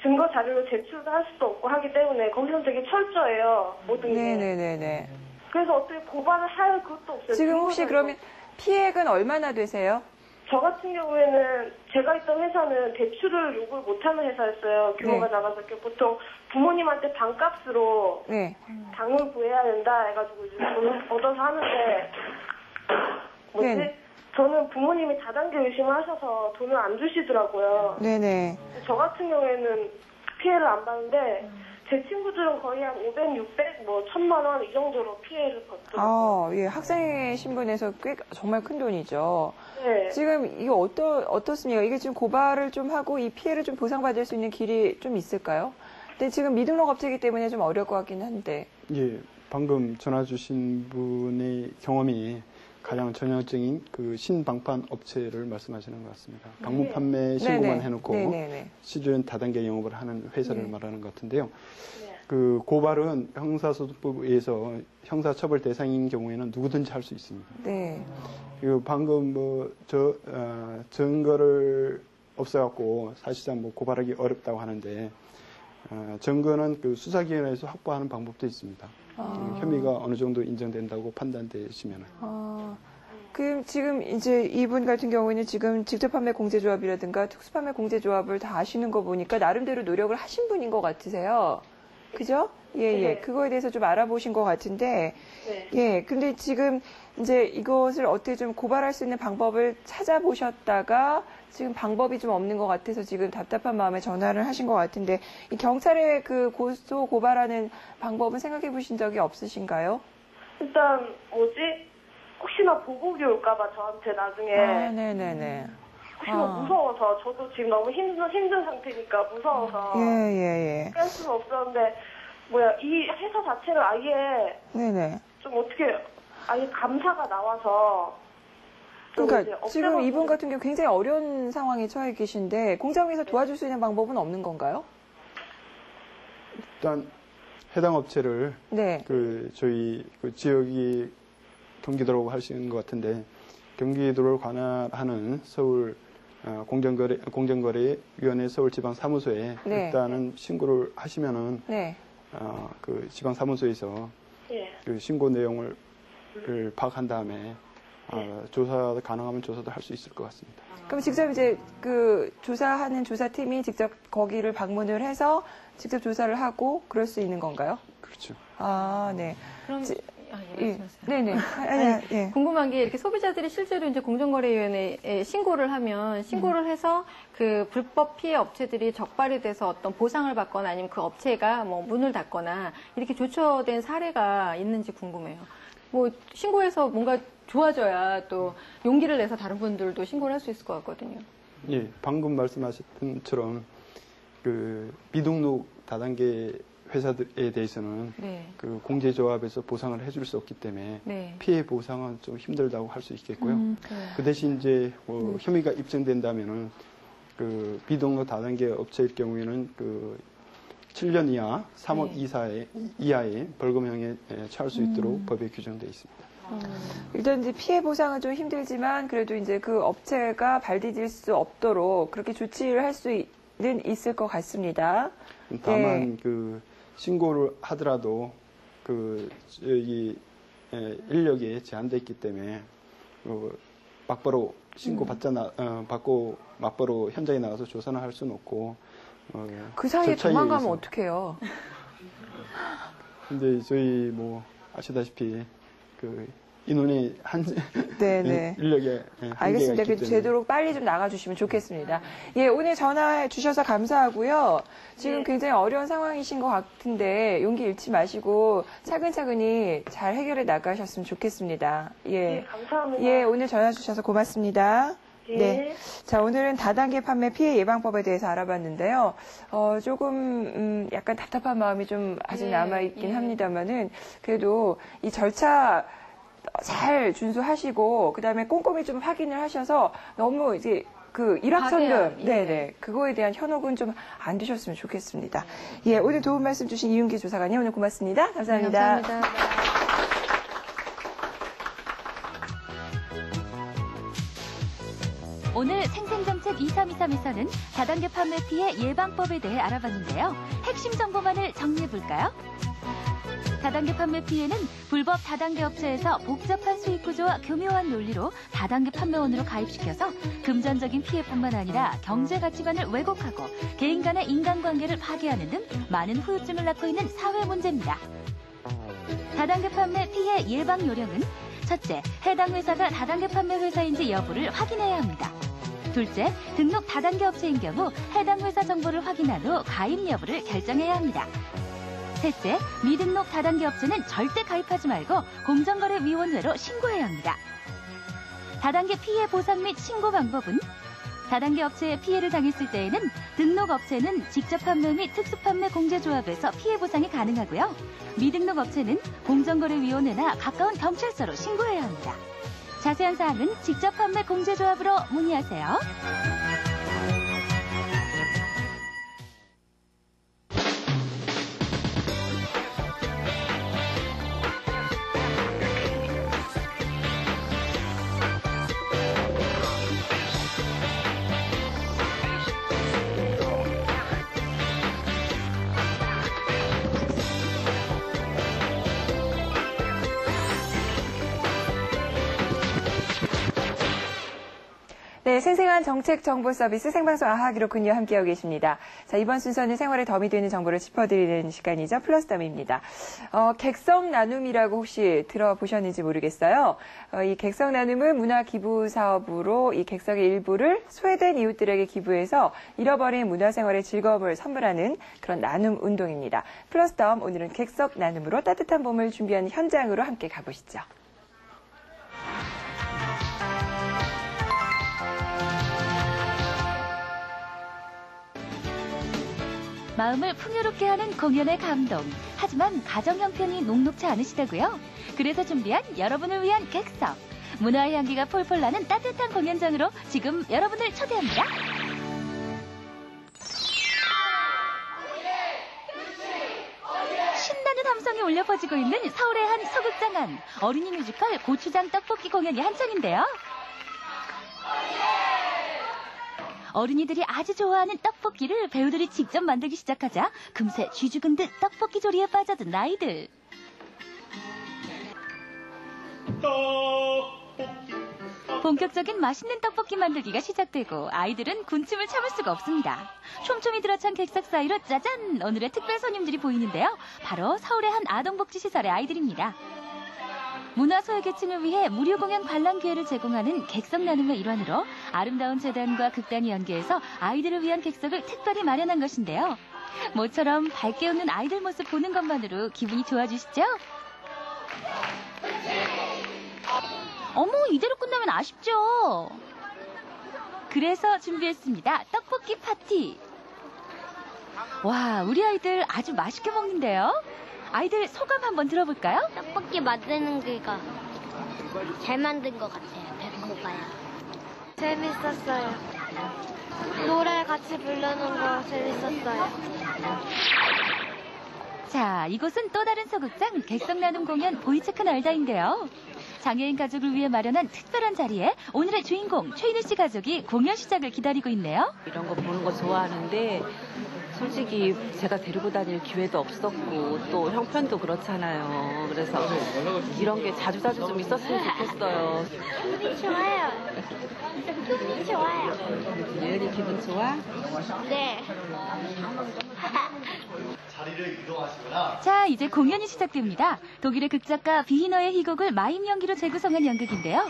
증거 자료로 제출도 할 수도 없고 하기 때문에 거기서 되게 철저해요. 모든 게.
네네네네.
그래서 어떻게 고발을 할 그것도 없어요.
지금 혹시 그러면 피해액은 얼마나 되세요?
저 같은 경우에는 제가 있던 회사는 대출을 요구를 못하는 회사였어요. 규모가
네.
작아서 보통 부모님한테 반값으로
네.
당을 구해야 된다 해가지고 이제 돈을 얻어서 하는데
네.
저는 부모님이 다단계 의심을 하셔서 돈을 안 주시더라고요.
네네.
저 같은 경우에는 피해를 안 받는데 제 친구들은 거의 한 500, 600, 뭐 1,000만 원 이 정도로 피해를 받더라고요.
예, 학생의 신분에서 꽤 정말 큰 돈이죠.
네.
지금 이게 어떻습니까? 이게 지금 고발을 좀 하고 이 피해를 좀 보상받을 수 있는 길이 좀 있을까요? 근데 지금 미등록 업체이기 때문에 좀 어려울 것 같긴 한데.
예, 방금 전화 주신 분의 경험이 가장 전형적인 그 신방판 업체를 말씀하시는 것 같습니다. 방문 판매 신고만 해놓고 실질은 다단계 영업을 하는 회사를 말하는 것 같은데요. 그 고발은 형사소송법에서 형사처벌 대상인 경우에는 누구든지 할 수 있습니다.
네.
그리고 방금 증거를 없애갖고 사실상 고발하기 어렵다고 하는데 증거는 그 수사기관에서 확보하는 방법도 있습니다. 혐의가 어느 정도 인정된다고 판단되시면은.
그럼 지금 이제 이분 같은 경우에는 지금 직접 판매 공제조합이라든가 특수판매 공제조합을 다 아시는 거 보니까 나름대로 노력을 하신 분인 것 같으세요. 그죠? 예, 예.
네.
그거에 대해서 좀 알아보신 것 같은데,
네.
예. 근데 지금 이제 이것을 어떻게 좀 고발할 수 있는 방법을 찾아보셨다가 지금 방법이 좀 없는 것 같아서 지금 답답한 마음에 전화를 하신 것 같은데, 이 경찰에 그 고소 고발하는 방법은 생각해 보신 적이 없으신가요?
일단 혹시나 보복이 올까봐 저한테 나중에
아, 네네네.
혹시나 무서워서 저도 지금 너무 힘든 상태니까 무서워서
예, 예, 예.
뺄 수는 없었는데 이 회사 자체를 아예
네네.
좀 어떻게 아예 감사가 나와서 좀 이제
그러니까 지금
없애버리고
이분 같은 경우 굉장히 어려운 상황에 처해 계신데 공장에서 도와줄 수 있는 방법은 없는 건가요?
일단 해당 업체를
네.
저희 그 지역이 경기도라고 하시는 것 같은데 경기도를 관할하는 서울 공정거래위원회 서울지방사무소에
네.
일단은 신고를 하시면은
네.
그 지방사무소에서
예.
그 신고 내용을 파악한 다음에 조사 가능하면 조사도 할 수 있을 것 같습니다.
그럼 직접 이제 그 조사하는 조사팀이 직접 거기를 방문을 해서 직접 조사를 하고 그럴 수 있는 건가요?
그렇죠.
아, 네.
그럼
예. 네네. 예.
궁금한 게 이렇게 소비자들이 실제로 이제 공정거래위원회에 신고를 하면 신고를 해서 그 불법 피해 업체들이 적발이 돼서 어떤 보상을 받거나 아니면 그 업체가 뭐 문을 닫거나 이렇게 조처된 사례가 있는지 궁금해요. 뭐 신고해서 뭔가 좋아져야 또 용기를 내서 다른 분들도 신고를 할 수 있을 것 같거든요.
예, 방금 말씀하셨던 것처럼 그 비등록 다단계 회사들에 대해서는
네.
그 공제조합에서 보상을 해줄 수 없기 때문에
네.
피해 보상은 좀 힘들다고 할 수 있겠고요.
네.
그 대신 이제 혐의가 입증된다면은 그 비등록 다단계 업체일 경우에는 그 7년 이하 3억 이하의 벌금형에 처할 수 있도록 법에 규정되어 있습니다.
일단 이제 피해 보상은 좀 힘들지만 그래도 이제 그 업체가 발디딜 수 없도록 그렇게 조치를 할 수는 있을 것 같습니다.
다만 그 신고를 하더라도 그 이 인력이 제한돼 있기 때문에 막바로 신고 받고 막바로 현장에 나가서 조사는 할 수는 없고
그 사이에
절차에
도망가면
의해서.
어떡해요?
근데 저희 아시다시피 그 인원이
네네.
인력에
알겠습니다.
한계가 있기 때문에.
되도록 빨리 좀 나가주시면 좋겠습니다. 예, 오늘 전화해 주셔서 감사하고요. 지금 굉장히 어려운 상황이신 것 같은데 용기 잃지 마시고 차근차근히 잘 해결해 나가셨으면 좋겠습니다. 예.
네, 감사합니다.
예, 오늘 전화 주셔서 고맙습니다.
예.
네. 자, 오늘은 다단계 판매 피해 예방법에 대해서 알아봤는데요. 조금, 약간 답답한 마음이 좀 아직 남아있긴 합니다만은, 그래도 이 절차 잘 준수하시고, 그 다음에 꼼꼼히 좀 확인을 하셔서 너무 이제 그 일확천금, 네네. 그거에 대한 현혹은 좀 안 두셨으면 좋겠습니다. 예, 오늘 도움 말씀 주신 이윤기 조사관님 오늘 고맙습니다. 감사합니다.
네, 감사합니다.
오늘 생생정책 2323에서는 다단계 판매 피해 예방법에 대해 알아봤는데요. 핵심 정보만을 정리해볼까요? 다단계 판매 피해는 불법 다단계 업체에서 복잡한 수익구조와 교묘한 논리로 다단계 판매원으로 가입시켜서 금전적인 피해뿐만 아니라 경제 가치관을 왜곡하고 개인 간의 인간관계를 파괴하는 등 많은 후유증을 낳고 있는 사회 문제입니다. 다단계 판매 피해 예방 요령은 첫째, 해당 회사가 다단계 판매 회사인지 여부를 확인해야 합니다. 둘째, 등록 다단계 업체인 경우 해당 회사 정보를 확인한 후 가입 여부를 결정해야 합니다. 셋째, 미등록 다단계 업체는 절대 가입하지 말고 공정거래위원회로 신고해야 합니다. 다단계 피해 보상 및 신고 방법은 다단계 업체에 피해를 당했을 때에는 등록 업체는 직접 판매 및 특수판매 공제조합에서 피해 보상이 가능하고요. 미등록 업체는 공정거래위원회나 가까운 경찰서로 신고해야 합니다. 자세한 사항은 직접 판매 공제조합으로 문의하세요.
네, 생생한 정책 정보 서비스 생방송 아하 그렇군요. 함께하고 계십니다. 자, 이번 순서는 생활에 덤이 되는 정보를 짚어드리는 시간이죠. 플러스 덤입니다. 객석 나눔이라고 혹시 들어보셨는지 모르겠어요. 이 객석 나눔은 문화기부 사업으로 이 객석의 일부를 소외된 이웃들에게 기부해서 잃어버린 문화생활의 즐거움을 선물하는 그런 나눔 운동입니다. 플러스 덤, 오늘은 객석 나눔으로 따뜻한 봄을 준비한 현장으로 함께 가보시죠.
마음을 풍요롭게 하는 공연의 감동. 하지만 가정 형편이 녹록지 않으시다고요? 그래서 준비한 여러분을 위한 객석. 문화의 향기가 폴폴 나는 따뜻한 공연장으로 지금 여러분을 초대합니다. 신나는 함성이 울려 퍼지고 있는 서울의 한 소극장 안. 어린이 뮤지컬 고추장 떡볶이 공연이 한창인데요. 어린이들이 아주 좋아하는 떡볶이를 배우들이 직접 만들기 시작하자 금세 쥐죽은 듯 떡볶이 조리에 빠져든 아이들. 본격적인 맛있는 떡볶이 만들기가 시작되고 아이들은 군침을 참을 수가 없습니다. 촘촘히 들어찬 객석 사이로 짜잔! 오늘의 특별 손님들이 보이는데요. 바로 서울의 한 아동복지시설의 아이들입니다. 문화소외계층을 위해 무료 공연 관람 기회를 제공하는 객석 나눔의 일환으로 아름다운 재단과 극단이 연계해서 아이들을 위한 객석을 특별히 마련한 것인데요. 모처럼 밝게 웃는 아이들 모습 보는 것만으로 기분이 좋아지시죠? 어머, 이대로 끝나면 아쉽죠? 그래서 준비했습니다. 떡볶이 파티. 와, 우리 아이들 아주 맛있게 먹는데요. 아이들 소감 한번 들어볼까요?
떡볶이 만드는 게가 잘 만든 것 같아요. 배고파요. 재밌었어요. 노래 같이 부르는 거 재밌었어요.
자, 이곳은 또 다른 소극장 객석 나눔 공연 보이체크 날다인데요. 장애인 가족을 위해 마련한 특별한 자리에 오늘의 주인공 최인우 씨 가족이 공연 시작을 기다리고 있네요.
이런 거 보는 거 좋아하는데 솔직히 제가 데리고 다닐 기회도 없었고 또 형편도 그렇잖아요. 그래서 이런 게 자주자주 좀 있었으면 좋겠어요.
기분이 좋아요. 기분이 좋아요.
예은이 기분 좋아?
네.
자리를 이동하시거나.
자, 이제 공연이 시작됩니다. 독일의 극작가 비히너의 희곡을 마임 연기로 재구성한 연극인데요.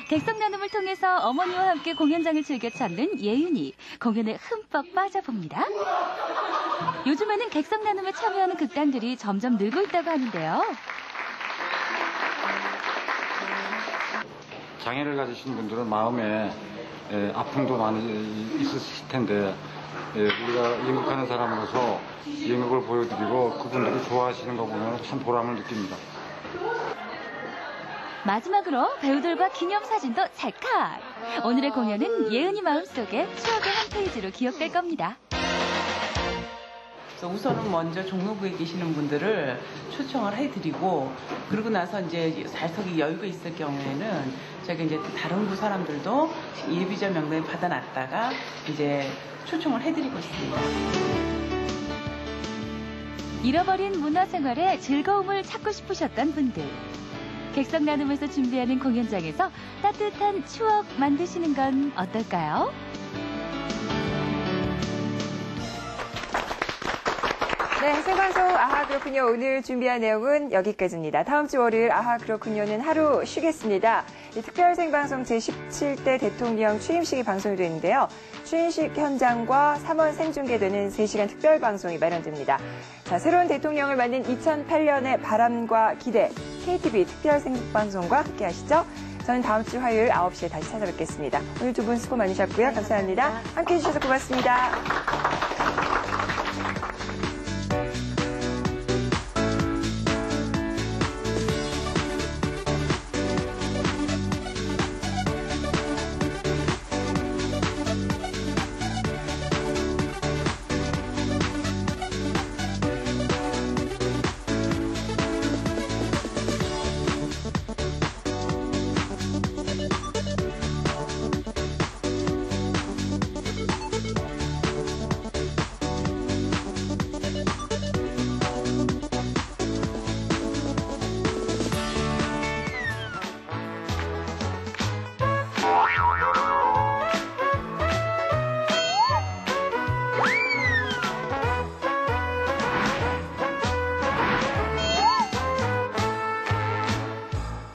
객석 나눔을 통해서 어머니와 함께 공연장을 즐겨 찾는 예은이, 공연에 흠뻑 빠져봅니다. 요즘에는 객석 나눔에 참여하는 극단들이 점점 늘고 있다고 하는데요.
장애를 가지신 분들은 마음에 아픔도 많이 있으실 텐데 우리가 연극하는 사람으로서 연극을 보여드리고 그분들이 좋아하시는 거 보면 참 보람을 느낍니다.
마지막으로 배우들과 기념사진도 찰칵! 오늘의 공연은 예은이 마음속에 추억의 한 페이지로 기억될 겁니다.
우선은 먼저 종로구에 계시는 분들을 초청을 해드리고 그러고 나서 이제 좌석이 여유가 있을 경우에는 저희가 이제 다른 구 사람들도 예비자 명단을 받아놨다가 이제 초청을 해드리고 있습니다.
잃어버린 문화생활에 즐거움을 찾고 싶으셨던 분들. 객석 나눔에서 준비하는 공연장에서 따뜻한 추억 만드시는 건 어떨까요?
네, 생방송 아하 그렇군요. 오늘 준비한 내용은 여기까지입니다. 다음 주 월요일 아하 그렇군요는 하루 쉬겠습니다. 특별 생방송 제17대 대통령 취임식이 방송이 되는데요. 취임식 현장과 3월 생중계되는 3시간 특별 방송이 마련됩니다. 자, 새로운 대통령을 맞는 2008년의 바람과 기대, KTV 특별 생방송과 함께 하시죠. 저는 다음 주 화요일 9시에 다시 찾아뵙겠습니다. 오늘 두 분 수고 많으셨고요. 감사합니다. 함께해 주셔서 고맙습니다.